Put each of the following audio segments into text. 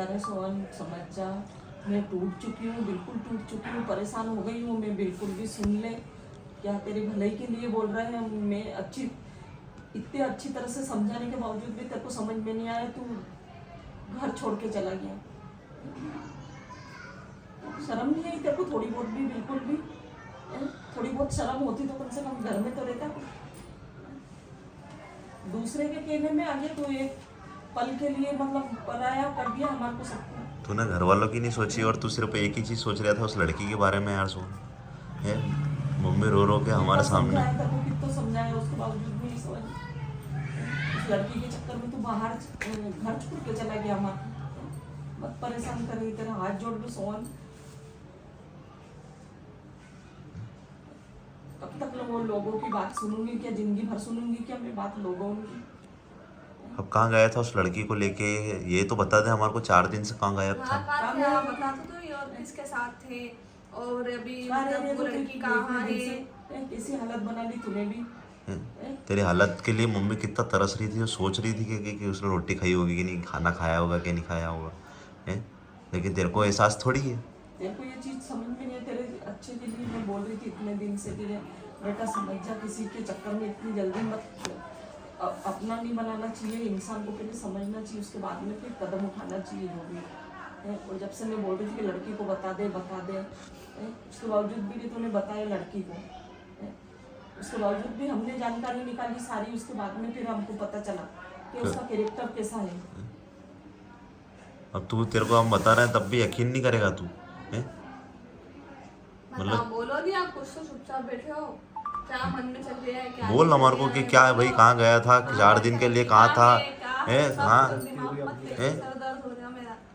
अरे सोहन समझ जा, मैं टूट चुकी हूँ, बिल्कुल टूट चुकी हूँ, परेशान हो गई हूँ मैं। बिल्कुल भी सुन ले, क्या तेरे भलाई के लिए बोल रहे हैं। मैं इतने अच्छी तरह से समझाने के बावजूद भी तेरे को समझ में नहीं आया, तू घर छोड़ के चला गया। शर्म नहीं आई तेरे को थोड़ी बहुत भी? बिल्कुल भी थोड़ी बहुत शर्म होती तो कम से कम घर में तो रहता। दूसरे के कहने में आगे तो एक पल के लिए मतलब पराया कर दिया हमारे को सबको। तूने घर वालों की नहीं सोची और तू सिर्फ एक ही चीज सोच रहा था, उस लड़की के बारे में। यार सुन, है मम्मी रो रो के हमारे सामने। कितना समझाया उसके बावजूद भी नहीं समझ। उस लड़की के चक्कर में तू बाहर घर छोड़ के चला गया। हमारा मत परेशान कर रही, तेरा हाथ जोड़ लो सोहन। कब तक लोगों की बात सुनूंगी क्या? जिंदगी भर सुनूंगी क्या मैं बात लोगों की? अब कहाँ गया था उस लड़की को लेके? ये तो बता दे हमारे को, 4 दिन से कहाँ गायब था? बता तो ये, और किसके साथ थे, और अभी मतलब वो लड़की कहाँ है? कैसी हालत बना ली तूने भी। तेरी हालत के लिए मम्मी कितना तरस रही थी और सोच रही थी कि उसने रोटी खाई होगी कि नहीं, खाना खाया होगा कि नहीं खाया होगा, है। लेकिन तेरे को एहसास थोड़ी है। तेरे को ये चीज समझ में नहीं है। तेरे अच्छे के लिए मैं बोल रही थी इतने दिन से, तेरे बेटा समझ जा, किसी के चक्कर में इतनी जल्दी मत। अपना नहीं बनाना चाहिए इंसान को, पहले समझना चाहिए, उसके बाद में फिर कदम उठाना चाहिए जो भी है। और जब से मैं बोल रही थी कि लड़की को बता दे उसके बावजूद भी तूने बताया लड़की को। उसके बावजूद भी हमने जानकारी निकाली सारी, उसके बाद में फिर हमको पता चला कि उसका कैरेक्टर कैसा है। अब तू, तेरे को हम बता रहे हैं तब भी यकीन नहीं करेगा तू, है? मतलब बोलो नहीं, आप कुछ तो चुपचाप बैठे हो, क्या मन में चल रहा है? क्या बोल हमारे को कि क्या है भाई, कहाँ गया था? 4 दिन के लिए कहाँ था? है हाँ,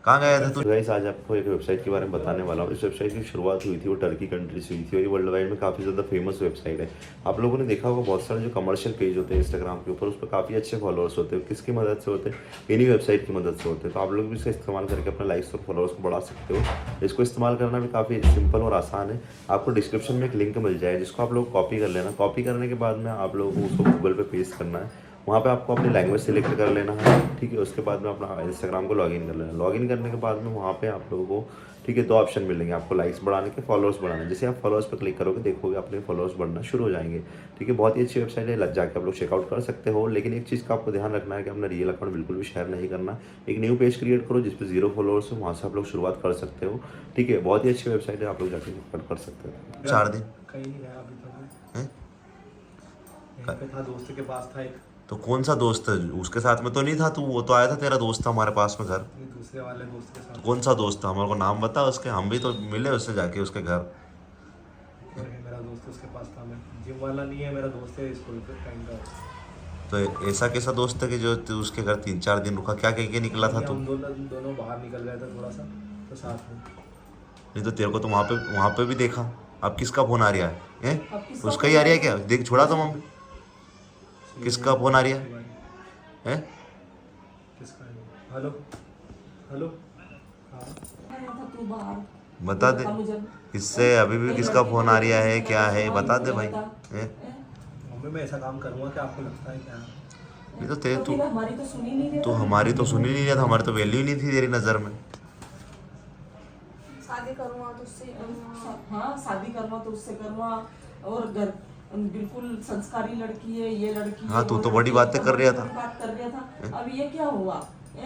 कहाँ गया था तू? गाइस आज आपको एक वेबसाइट के बारे में बताने वाला हूँ। इस वेबसाइट की शुरुआत हुई थी वो टर्की कंट्री से हुई थी और ये वर्ल्ड वाइड में काफ़ी ज़्यादा फेमस वेबसाइट है। आप लोगों ने देखा होगा बहुत सारे जो कमर्शियल पेज होते हैं इंस्टाग्राम के ऊपर, उस पर काफ़ी अच्छे फॉलोअर्स होते हैं। किसकी मदद से होते हैं? इन्हीं वेबसाइट की मदद से होते हैं। तो आप लोग भी इसका इस्तेमाल करके अपने लाइक्स और फॉलोअर्स को बढ़ा सकते हो। इसको इस्तेमाल करना भी काफ़ी सिंपल और आसान है। आपको डिस्क्रिप्शन में एक लिंक मिल जाए जिसको आप लोग कॉपी कर लेना। कॉपी करने के बाद में आप लोगों को उसको गूगल पे पेस्ट करना है। वहाँ पे आपको अपनी लैंग्वेज सेलेक्ट कर लेना है, ठीक है। उसके बाद में अपना इंस्टाग्राम को लॉगिन कर लेना। लॉगिन करने के बाद में वहाँ पे आप लोगों को, ठीक है, 2 ऑप्शन मिलेंगे आपको, लाइक्स बढ़ाने के, फॉलोअर्स बढ़ाने। जैसे आप फॉलोअर्स पर क्लिक करोगे देखोगे अपने फॉलोअर्स बढ़ना शुरू हो जाएंगे, ठीक है। बहुत ही अच्छी वेबसाइट है, जाके आप लोग चेकआउट कर सकते हो। लेकिन एक चीज़ का आपको ध्यान रखना है कि अपना रियल अकाउंट बिल्कुल भी शेयर नहीं करना। एक न्यू पेज क्रिएट करो जिस पर 0 फॉलोअर्स हो, वहाँ से आप लोग शुरुआत कर सकते हो, ठीक है। बहुत ही अच्छी वेबसाइट है, आप लोग जाके चेकआउट कर सकते हो। 4 दिन कहीं नहीं गया अभी तक मैं, यहीं पे था, दोस्त के पास था एक। तो कौन सा दोस्त है? उसके साथ में तो नहीं था तू? वो तो आया था, तेरा दोस्त था हमारे पास में घर। दूसरे वाले दोस्त के साथ। कौन सा दोस्त था? हमारे को नाम बता उसके, हम भी तो मिले उससे जाके उसके घर। मेरा दोस्त उसके पास था, मैं जिम वाला नहीं है, मेरा दोस्त है स्कूल के टाइम का। तो ऐसा कैसा दोस्त है कि जो तू उसके घर 3-4 दिन रुका? क्या कह के निकला था तू? हम दोनों बाहर निकल गए थे थोड़ा सा, तो साथ में। नहीं तो तेरे को तो वहाँ पे भी देखा। अब किसका फोन आ रहा है? उसका ही आ रहा है क्या? देख, छोड़ा तो मम्मी। किसका फोन आ रहा है? किसका? हेलो हेलो, बता दे किससे अभी भी किसका फोन आ रहा है, क्या है? बता दे भाई। मम्मी मैं ऐसा काम करूँगा क्या? आपको लगता है क्या? ये तो तेरे तू हमारी तो सुनी नहीं रहा। तू हमारी तो सुनी नहीं रहा था, हमारी तो वैल्यू ही नहीं थी तेरी नज़र में। शादी करूँगा तो उससे, हाँ शादी करवा तो उससे करवा, और घर बिल्कुल संस्कारी लड़की है ये लड़की। हाँ तू तो बड़ी बातें कर रहा था। बात कर रहा था। अब ये क्या हुआ?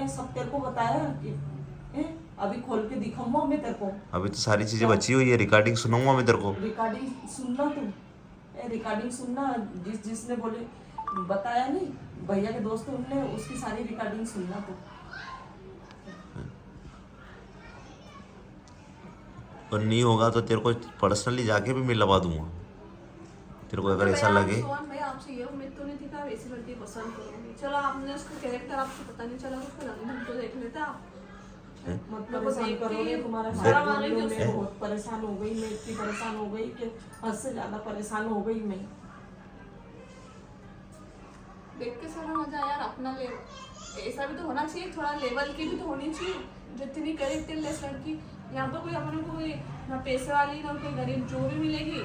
सब तेरे को बताया कि अभी खोल के दिखाऊंगा मैं तेरे को। अभी तो सारी चीजें बची हुई है, रिकॉर्डिंग सुनाऊंगा मैं तेरे को। रिकॉर्डिंग सुनना तू, रिकॉर्डिंग सुनना। जिसने बोले बताया नहीं, भैया के दोस्त उनने, उसकी सारी रिकॉर्डिंग सुनना तू। और नहीं होगा तो तेरे को पर्सनली जाके भी मैं लगा दूंगा, तेरे को अगर ऐसा लगे। मैं आपसे ये उम्मीद तो नहीं थी कि आप ऐसी लड़की पसंद करोगे। चलो आपने उसका कैरेक्टर आपको पता नहीं चला, उसको रंग तो देख लेता। मतलब परेशान करोगे, तुम्हारे मैं बहुत परेशान हो गई। मैं इतनी परेशान हो गई कि हद से ज्यादा परेशान हो गई मैं। देख के सारा मजा यार, अपना ऐसा भी तो होना चाहिए, थोड़ा लेवल की भी तो होनी चाहिए। जो इतनी कैरेक्टरलेस लड़की, यहाँ तो कोई अपने को कोई ना पैसे वाली ना कोई गरीब जो भी मिलेगी,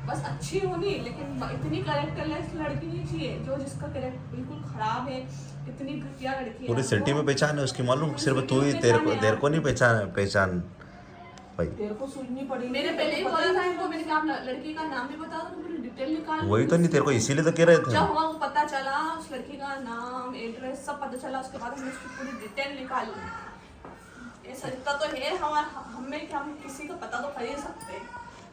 बस अच्छी होनी, लेकिन इतनी कैरेक्टरलेस लड़की नहीं चाहिए जो जिसका कैरेक्टर बिल्कुल खराब है, इतनी घटिया लड़की है। पूरी सिटी में पहचान है उसकी, मालूम? पूरी सिर्फ सिटी तू ही, में तेरे पहचान है को नहीं पहचान भाई। तेरे को सुननी पड़ेगी। मैंने पहले ही बोला था इनको, मैंने कहा आप लड़की का नाम भी बता दो, पूरी डिटेल निकाल। वही तो नहीं, तेरे को इसीलिए तो कह रहे थे। जब वहाँ पता चला उस लड़की का नाम, एड्रेस सब पता चला, उसके बाद हमने उसकी पूरी डिटेल निकाली। ऐसा इतना तो है हमें कि हम किसी का पता तो कर ही सकते हैं।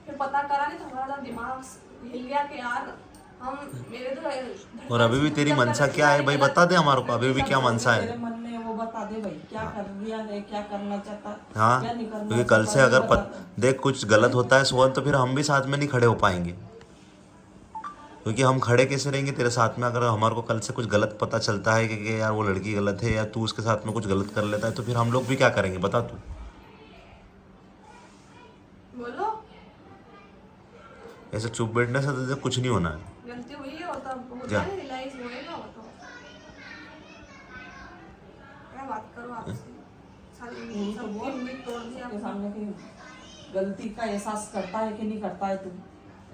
फिर पता करा नहीं तो हमारा दिमाग हिल गया कि यार हम मेरे तो। और अभी भी तेरी मनसा क्या है भाई, बता दे हमारे को, अभी भी क्या मनसा है? तेरे मन में वो बता दे भाई, क्या कर रिया है, क्या करना चाहता है, हाँ, क्या नहीं करना क्योंकि कल से चाहता है, अगर बता दे। देख कुछ गलत होता है सोहन, तो फिर हम भी साथ में नहीं खड़े हो पाएंगे। क्योंकि हम खड़े कैसे रहेंगे तेरे साथ में, अगर हमारे को कल से कुछ गलत पता चलता है कि यार वो लड़की गलत है, या तू उसके साथ में कुछ गलत कर लेता है, तो फिर हम लोग भी क्या करेंगे बता तू? बोलो, ऐसे चुप बैठने से तो कुछ नहीं होना है। गलती हुई है, होता जा। है, रियलाइज होएगा वो तो। क्या बात करो आपसे, सारी तो सबकी बोल उम्मीद तोड़ दी के आपने। सामने कि गलती का एहसास करता है कि नहीं करता है तू?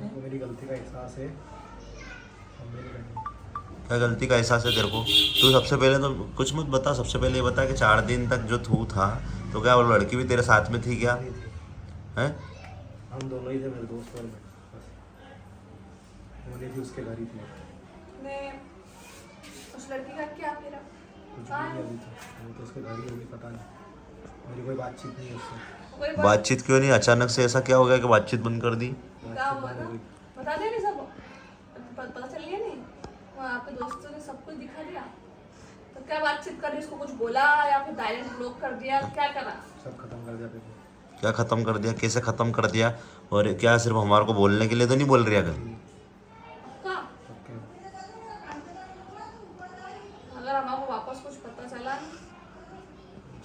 वो मेरी गलती का एहसास है, अब मेरी गलती। क्या गलती का एहसास है तेरे को? तू सबसे पहले तो कुछ मत बता, सबसे पहले ये बता कि 4 दिन तक जो तू था, तो क्या वो लड़की भी तेरे साथ में थी क्या? नहीं थी, हैं? हम दोनों ही थे, मेरे दोस्त और मैं, बस। वो नहीं थी, उसके घर ही थी। मैं उस लड़की का क्या फिर कुछ भी नहीं अभी तो, वो तो उसके घर ही होगी, पता नहीं। मेरी कोई बातचीत नहीं है उससे। कोई बात बातचीत क्यों नहीं? अचानक से ऐसा क्या हो गया कि बातचीत बंद कर दी? क्या बातचीत हुआ बंद हो था? गई। बता दे नहीं सब, पता चल गया नहीं? वहाँ आपके दोस्तों ने सब कुछ दिखा दिया, तो क्या बातचीत कर रही, उसको कुछ बोला या फिर डायरेक्ट ब्लॉक कर दिया, क्या करा? सब खत्म कर दिया फिर। क्या ख़त्म कर दिया? कैसे ख़त्म कर दिया? और क्या सिर्फ हमारे को बोलने के लिए तो नहीं बोल रही अगर? क्या सबके अगर हमारे वापस कुछ पता चला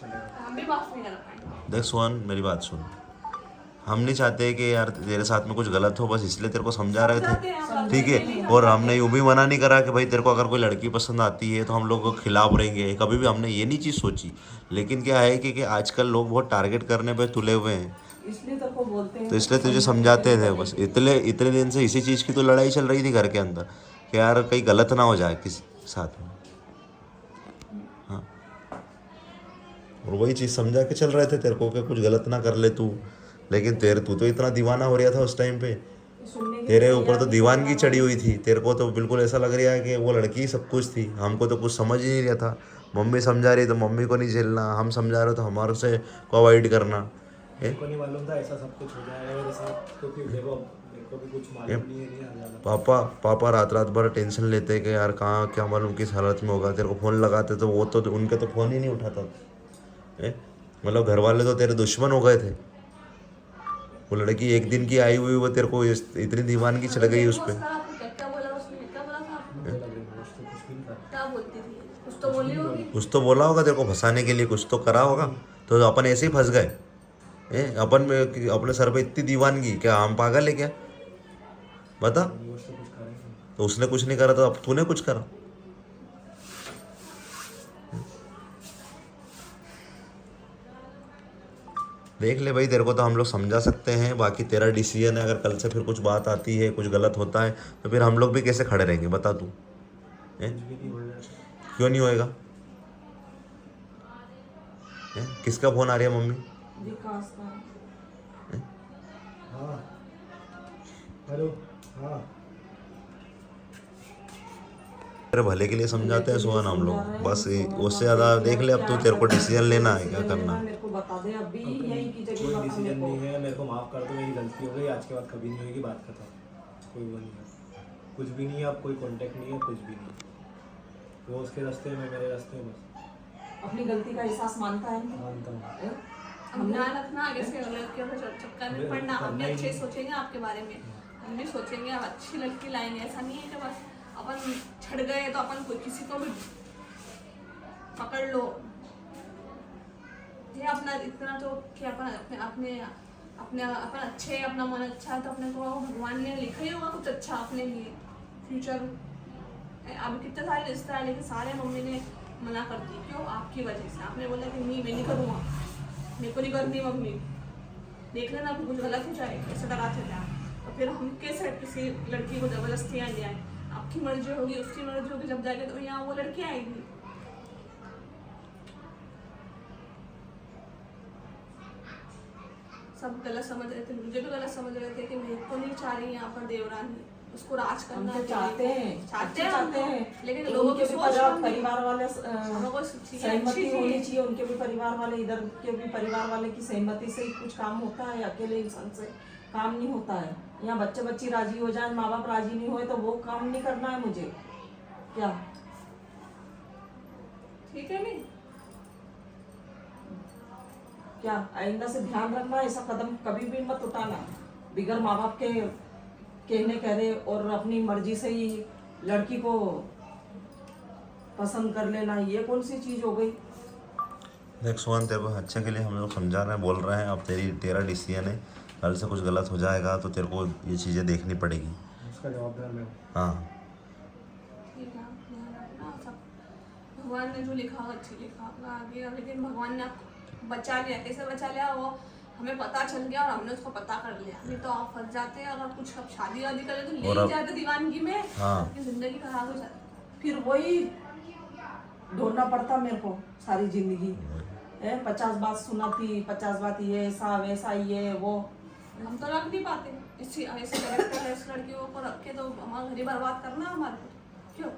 चलेगा। तो हम भी माफ नहीं कर पाएंगे। देख सोहन, मेरी बात सुन, हम नहीं चाहते कि यार तेरे साथ में कुछ गलत हो, बस इसलिए तेरे को समझा रहे समझाते थे, हैं हम, ठीक है? और हमने यूँ भी मना नहीं करा कि भाई तेरे को अगर कोई लड़की पसंद आती है तो हम लोग को खिलाफ रहेंगे, कभी भी हमने ये नहीं चीज़ सोची। लेकिन क्या है कि आजकल लोग बहुत टारगेट करने पे तुले हुए हैं, इसलिए तेरे को बोलते हैं, तो इसलिए तुझे समझाते थे बस। इतने दिन से इसी चीज़ की तो लड़ाई चल रही थी घर के अंदर कि यार कहीं गलत ना हो जाए किसी साथ में। हाँ, और वही चीज़ समझा के चल रहे थे तेरे को कि कुछ गलत ना कर ले तू। लेकिन तू तो इतना दीवाना हो रहा था उस टाइम पे, सुनने के तेरे लिए ऊपर तो तैयार दीवानगी नहीं चढ़ी हुई थी। तेरे को तो बिल्कुल ऐसा लग रहा है कि वो लड़की सब कुछ थी, हमको तो कुछ समझ ही नहीं रहा था। मम्मी समझा रही तो मम्मी को नहीं झेलना, हम समझा रहे तो हमारे से को अवॉइड करना। मेरे को नहीं मालूम था ऐसा सब कुछ हो जाएगा मेरे साथ, क्योंकि देखो मेरे को भी कुछ मालूम नहीं है, नहीं आ जाता। पापा रात भर टेंशन लेते कि यार कहाँ क्या मालूम किस हालत में होगा। तेरे को फ़ोन लगाते तो वो तो उनके तो फ़ोन ही नहीं उठाता। मतलब घर वाले तो तेरे दुश्मन हो गए थे। वो लड़की एक दिन की आई हुई, वो तेरे को इतनी दीवानगी चढ़ गई उस पर। क्या बोला उसने, क्या बोला था आपने? मुझे लग रहा है कुछ भी नहीं था। क्या बोलती थी, कुछ तो बोली होगी। कुछ तो बोला होगा तेरे को फंसाने के लिए, कुछ तो करा होगा, तो अपन ऐसे ही फंस गए। अपन में अपने सर पे इतनी दीवानगी, क्या हम पागल है क्या? बता। वो उससे कुछ करेंगे। तो उसने कुछ नहीं करा तो अब तूने कुछ करा। देख ले भाई, तेरे को तो हम लोग समझा सकते हैं, बाकी तेरा डिसीजन है। अगर कल से फिर कुछ बात आती है, कुछ गलत होता है, तो फिर हम लोग भी कैसे खड़े रहेंगे बता तू? कुछ भी नहीं हो जाता। क्यों नहीं होएगा? किसका फोन आ रही है? मम्मी? विकास का। हाँ हेलो। हाँ तेरे भले के लिए समझाते हैं सोहन हम लोग, बस उससे ज़्यादा देख ले। अब तू, तेरे को डिसीजन लेना है, क्या करना है। मेरे को बता दे अभी, यही की जगह कोई बता डिसीजन मेरे को। नहीं है, मेरे को माफ़ कर दो, मेरी गलती हो गई, आज के बाद कभी नहीं होगी, बात खत्म। कोई वो नहीं है, कुछ भी नहीं है, अब कोई कांटेक्ट नहीं है, कुछ भी नहीं। वो उसके रास्ते में, मेरे रास्ते में, बस अपनी गलती का एहसास मानता है ना? मानता हूँ। हैं? हम ध्यान रखना आगे से लड़कियों के चक्कर में पड़ना, हम भी अच्छे सोचेंगे आपके बारे में, हम भी सोचेंगे आप अच्छी लड़की लाएंगे। ऐसा नहीं है कि बस अपन छड़ गए तो अपन कोई किसी को भी पकड़ लो। ये अपना इतना तो कि अपन अपने अपने अपने अपन अच्छे, अपना मन अच्छा है तो अपने को भगवान ने लिखा ही होगा कुछ अच्छा अपने लिए फ्यूचर। अब कितने सारे रिश्ते आए लेकिन सारे मम्मी ने मना कर दी, क्यों? आपकी वजह से। आपने बोला कि नहीं मैं नहीं करूँगा, मेरे को नहीं करनी मम्मी, देख लेना कुछ गलत हो जाए, ऐसे डराते थे आप। तो फिर हम कैसे किसी लड़की को जबरदस्ती यहाँ ले आए? आपकी मर्जी होगी, उसकी मर्जी होगी, जब जाएंगे तो यहाँ वो लड़की आएगी। सब गलत समझ रहे थे, मुझे भी गलत समझ रहे थे कि मेरे को नहीं चाह रही यहाँ पर देवरानी, उसको राज हम करना तो है, चाहते हैं, चाहते अच्छे हैं हम चाहते तो, हैं, लेकिन तो लोगों उनके की भी सोच हम परिवार वाले हम लोग अच्छी सहमति चीज़- होनी चाहिए, उनके भी परिवार वाले, इधर के भी परिवार वाले की सहमति से ही कुछ काम होता है, अकेले इंसान से काम नहीं होता है। यहाँ बच्चे बच्ची राजी हो जाए, माँ बाप राजी नहीं होए तो वो काम नहीं करना है मुझे, क्या ठीक है नहीं? क्या आइंदा से ध्यान रखना, ऐसा कदम कभी भी मत उठाना बिगर माँ बाप के कहने करे और अपनी मर्जी से ही लड़की को पसंद कर लेना, ये कौन सी चीज हो गई? देख सुमन, तेरे को अच्छे के लिए हम लोग समझा रहे हैं, बोल रहे हैं, अब तेरा डिसीजन है। कल से कुछ गलत हो जाएगा तो तेरे को ये चीज़ें देखनी पड़ेगी। उसका जवाबदार मैं हूँ। हाँ, ठीक है, ध्यान रखना सब। भगवान ने जो लिखा होगा अच्छी लिखा होगा आगे, लेकिन भगवान ने आपको बचा लिया। कैसे बचा लिया? वो हमें पता चल गया और हमने उसको पता कर लिया। नहीं तो आप फंस जाते हैं, अगर कुछ अब शादी वादी करें तो ले और ही अब- जाते दीवानगी में, हाँ। आपकी जिंदगी खराब हो जाती। फिर वही ढूंढना पड़ता मेरे को सारी जिंदगी। 50 बात सुना थी, 50 बात ये ऐसा वैसा ये वो, हम तो रख नहीं पाते इसी ऐसे कैरेक्टर इस लड़कियों को रख के, तो हमारा घर ही बर्बाद करना हमारे को, क्यों?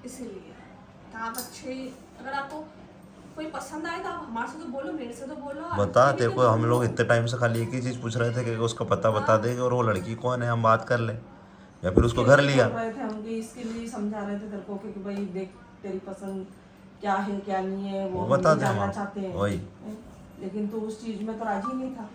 इसीलिए तो आप अच्छे, अगर आपको कोई पसंद आए तो आप हमारे से तो बोलो, मेरे से तो बोलो। बता। आप तेरे को हम लोग इतने टाइम से खाली एक ही चीज़ पूछ रहे थे कि उसका पता बता देंगे और वो लड़की कौन है, हम बात कर लें, या फिर उसको घर लिया। बोल रहे थे हम कि इसके लिए समझा रहे थे तेरे को कि भाई देख तेरी पसंद क्या है क्या नहीं है वो वो बता हम भी दे, जानना हम चाहते हैं। वही। लेकिन तू उस चीज में तो राजी नहीं था।